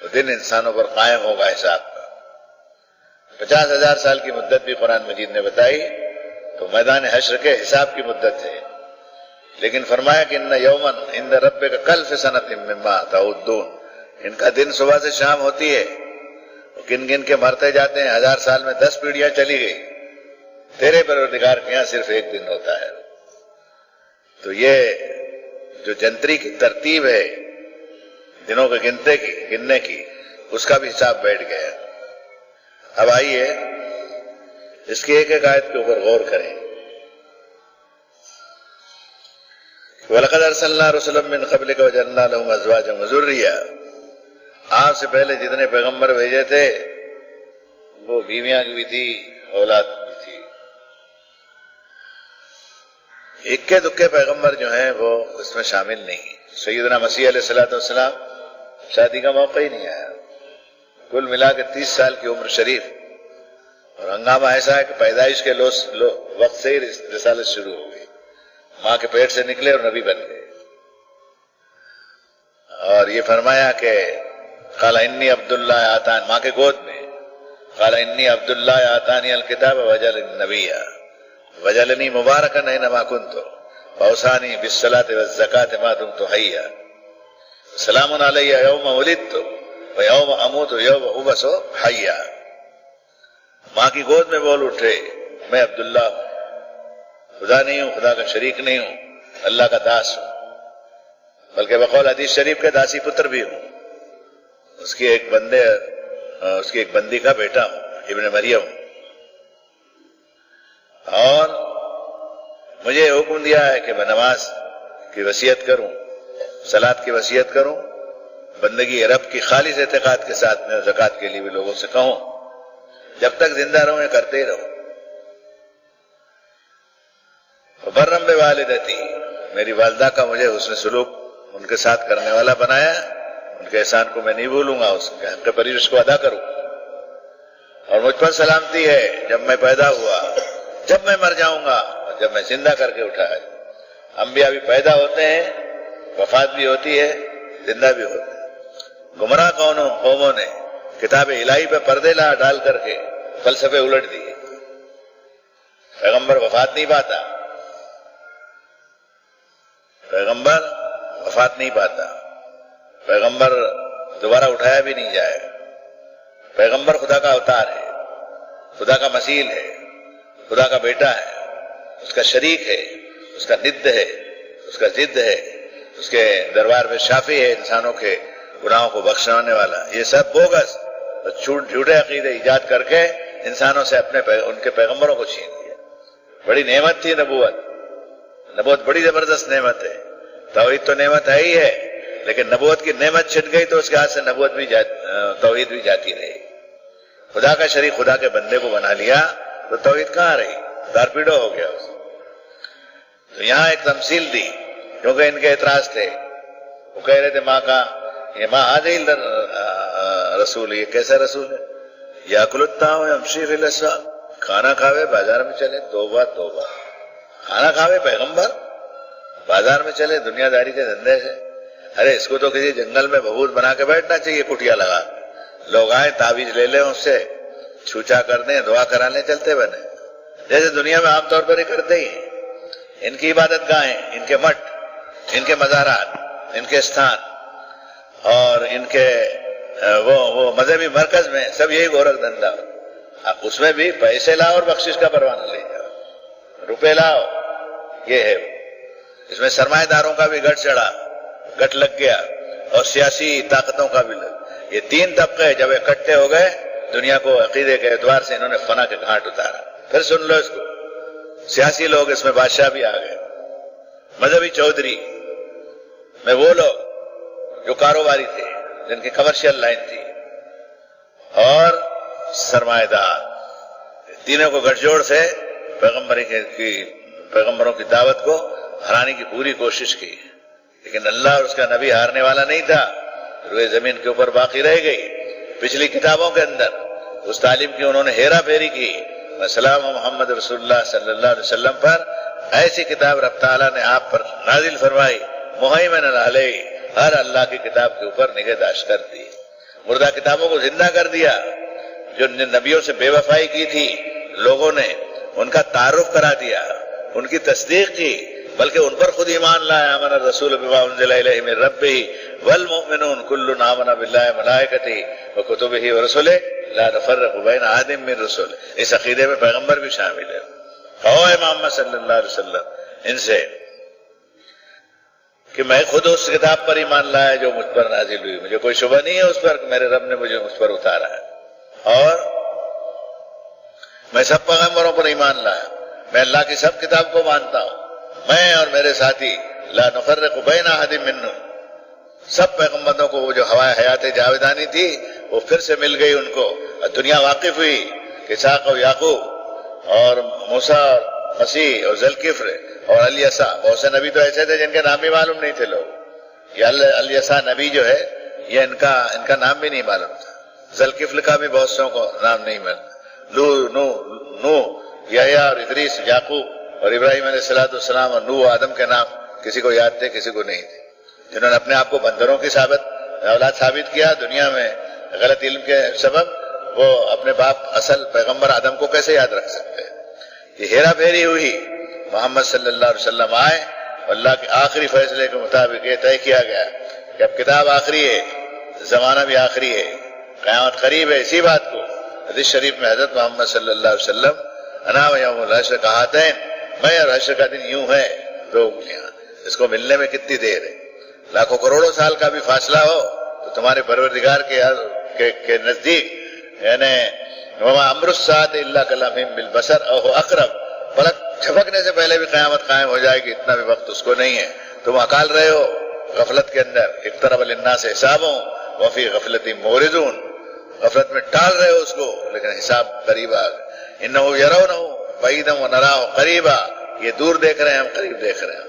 وہ دن انسانوں پر قائم ہوگا حساب کا۔ 50,000 سال کی مدت بھی قرآن مجید نے بتائی تو میدان حشر کے حساب کی مدت ہے، لیکن فرمایا کہ ان یومن عند ربک کالف سنۃ مما تعدون، ان کا دن صبح سے شام ہوتی ہے، گن گن کے مرتے جاتے ہیں، 1000 سال میں 10 پیڑھیاں چلی گئی، تیرے پروردگار کے یہاں صرف ایک دن ہوتا ہے۔ تو یہ جو جنتری کی ترتیب ہے دنوں کے گننے کی، اس کا بھی حساب بیٹھ گیا۔ اب آئیے اس کی ایک ایک آیت کے اوپر غور کریں۔ وَلَقَدْ أَرْسَلْنَا رُسُلًا مِّن قَبْلِكَ وَجَعَلْنَا لَهُمْ أَزْوَاجًا وَذُرِّيَّةً، آپ سے پہلے جتنے پیغمبر بھیجے تھے وہ بیویاں بھی تھی، اولاد بھی تھی۔ اکے دکے پیغمبر جو ہیں وہ اس میں شامل نہیں۔ سیدنا مسیح علیہ السلام شادی کا موقع ہی نہیں آیا، کل ملا کے 30 سال کی عمر شریف، اور ہنگامہ ایسا ہے کہ پیدائش کے وقت سے ہی رسالت شروع ہو گئی، ماں کے پیٹ سے نکلے اور نبی بن گئے۔ اور یہ فرمایا کہ قال انی عبداللہ آتان، ماں کے گود میں، قال انی عبداللہ آتانی الکتاب وجعلنی نبیا وجعلنی مبارکا اینما کنت واوصانی بالصلاۃ والزکاۃ ما دمت حیا سلام علی یوم ولدت ویوم اموت ویوم ابعث حیا۔ ماں کی گود میں بول اٹھے میں عبداللہ ہوں، خدا نہیں ہوں، خدا کا شریک نہیں ہوں، اللہ کا داس ہوں، بلکہ بقول حدیث شریف کے داسی پتر بھی ہوں، اس کی ایک بندی کا بیٹا ہوں، ابن مریم ہوں، اور مجھے حکم دیا ہے کہ میں نماز کی وصیت کروں، صلاۃ کی وصیت کروں، بندگی رب کی خالص اعتقاد کے ساتھ میں زکوٰۃ کے لیے بھی لوگوں سے کہوں، جب تک زندہ رہوں یہ کرتے ہی رہوں۔ برم بوالدتی، میری والدہ کا مجھے حسن سلوک ان کے ساتھ کرنے والا بنایا، ان کے احسان کو میں نہیں بھولوں گا، اس کے حق پرورش کو ادا کروں۔ اور مجھ پر سلامتی ہے جب میں پیدا ہوا، جب میں مر جاؤں گا، اور جب میں زندہ کر کے اٹھایا۔ انبیاء بھی پیدا ہوتے ہیں، وفات بھی ہوتی ہے، زندہ بھی ہوتے ہیں۔ گمراہ قوموں نے کتاب الہی پہ پردے ڈال کر کے فلسفے الٹ دیے۔ پیغمبر وفات نہیں پاتا، پیغمبر وفات نہیں پاتا، پیغمبر دوبارہ اٹھایا بھی نہیں جائے۔ پیغمبر خدا کا اوتار ہے، خدا کا مثیل ہے، خدا کا بیٹا ہے، اس کا شریک ہے، اس کا ند ہے، اس کا ضد ہے، اس کے دربار میں شافی ہے، انسانوں کے گناہوں کو بخشانے والا۔ یہ سب بوگس جھوٹے عقیدے ایجاد کر کے انسانوں سے ان کے پیغمبروں کو چھین لیا۔ بڑی نعمت تھی نبوت، نبوت بڑی زبردست نعمت ہے۔ توحید تو نعمت ہے ہی ہے، لیکن نبوت کی نعمت چھٹ گئی تو اس کے ہاتھ سے نبوت بھی توحید بھی جاتی رہی۔ خدا کا شریک خدا کے بندے کو بنا لیا تو توحید کہاں رہی؟ دارپیڑو ہو گیا اس۔ تو یہاں ایک تمثیل دی، کیونکہ ان کے اعتراض تھے، وہ کہہ رہے تھے ماں کا یہ ماں آدھے رسول، یہ کیسا رسول ہے؟ یاکل الطعام ویمشی فی الاسواق، کھانا کھاوے بازار میں چلے، توبہ توبہ، کھانا کھاوے پیغمبر بازار میں چلے دنیا داری کے دھندے سے۔ ارے اس کو تو کسی جنگل میں بھبوت بنا کے بیٹھنا چاہیے، کٹیا لگا، لوگ آئیں تعویذ لے لیں اس سے، چھوچا کر دیں، دعا کرانے چلتے بنے، جیسے دنیا میں عام طور پر ہی کرتے ہی ہیں۔ ان کی عبادت گاہیں، ان کے مٹھ، ان کے مزارات، ان کے استھان اور ان کے وہ مذہبی مرکز میں سب یہی گورکھ دھندا، اس میں بھی پیسے لاؤ اور بخشش کا پروانہ لے جاؤ، روپے لاؤ، یہ ہے۔ اس میں سرمایہ داروں کا بھی گٹ لگ گیا اور سیاسی طاقتوں کا بھی لگ۔ یہ تین طبقے جب اکٹھے ہو گئے، دنیا کو عقیدے کے اعتبار سے انہوں نے فنا کے گھاٹ اتارا۔ پھر سن لو اس کو، سیاسی لوگ اس میں بادشاہ بھی آ گئے، مذہبی چودھری میں وہ لوگ جو کاروباری تھے، جن کی کمرشل لائن تھی، اور سرمایہ دار، تینوں کو گٹھ جوڑ سے پیغمبروں کی دعوت کو ہرانے کی پوری کوشش کی، لیکن اللہ اور اس کا نبی ہارنے والا نہیں تھا، روئے زمین کے اوپر باقی رہ گئی۔ پچھلی کتابوں کے اندر اس تعلیم کی انہوں نے ہیرا پھیری کی۔ سلام محمد رسول اللہ صلی اللہ علیہ وسلم پر ایسی کتاب رب تعالیٰ نے آپ پر نازل فرمائی، مہیمن علیہ، ہر اللہ کی کتاب کے اوپر نگہداشت کر دی۔ مردہ کتابوں کو زندہ کر دیا، جو نبیوں سے بے وفائی کی تھی لوگوں نے ان کا تعارف کرا دیا، ان کی تصدیق کی، بلکہ ان پر خود ایمان لایا۔ آمن الرسول بما انزل الیہ من ربہ والمؤمنون کل آمن باللہ وملائکتہ وکتبہ ورسلہ لا نفرق بین احد من رسلہ۔ اس عقیدے میں پیغمبر بھی شامل ہے۔ کہو اے محمد صلی اللہ علیہ وسلم ان سے کہ میں خود اس کتاب پر ایمان لایا جو مجھ پر نازل ہوئی، مجھے کوئی شبہ نہیں ہے اس پر کہ میرے رب نے مجھ پر اتارا ہے، اور میں سب پیغمبروں پر ایمان لایا، میں اللہ کی سب کتاب کو مانتا ہوں، میں اور میرے ساتھی لا نفرق بین احد منہم، سب پیغمبروں کو وہ جو ہوائے حیات جاودانی تھی وہ پھر سے مل گئی ان کو، اور دنیا واقف ہوئی کہ اسحاق و یعقوب اور موسیٰ اور مسیح اور ذوالکفل اور الیسع، بہت سے نبی تو ایسے تھے جن کے نام بھی معلوم نہیں تھے لوگ، یہ الیسع نبی جو ہے یہ ان کا نام بھی نہیں معلوم تھا، ذوالکفل کا بھی بہت سو کو نام نہیں معلوم، نوح یحییٰ اور ادریس یعقوب اور ابراہیم علیہ السلام اور نوح آدم کے نام کسی کو یاد تھے کسی کو نہیں تھے، جنہوں نے اپنے آپ کو بندروں کی اولاد ثابت کیا دنیا میں غلط علم کے سبب، وہ اپنے باپ اصل پیغمبر آدم کو کیسے یاد رکھ سکتے ہیں؟ یہ ہیرا پھیری ہوئی، محمد صلی اللہ علیہ وسلم آئے، اللہ کے آخری فیصلے کے مطابق یہ طے کیا گیا کہ اب کتاب آخری ہے، زمانہ بھی آخری ہے، قیامت قریب ہے۔ اسی بات کو حدیث شریف میں حضرت محمد صلی اللہ علیہ وسلم انا و یوم الحشر کہاتین، میں اور حشر کا دن یوں ہے دو انگلیاں، اس کو ملنے میں کتنی دیر ہے؟ لاکھوں کروڑوں سال کا بھی فاصلہ ہو تو تمہارے پروردگار کے نزدیک یعنی وما امر الساعۃ الا کلمح بالبصر او هو اقرب، پلک جھپکنے سے پہلے بھی قیامت قائم ہو جائے گی، اتنا بھی وقت اس کو نہیں ہے، تم اکال رہے ہو غفلت کے اندر، اقترب للناس حسابهم وفی غفلۃ معرضون، غفلت میں ٹال رہے ہو اس کو لیکن حساب قریب آ گیا۔ انه يرونه بعیدا ونراه قریبا، یہ دور دیکھ رہے ہیں ہم قریب دیکھ رہے ہیں۔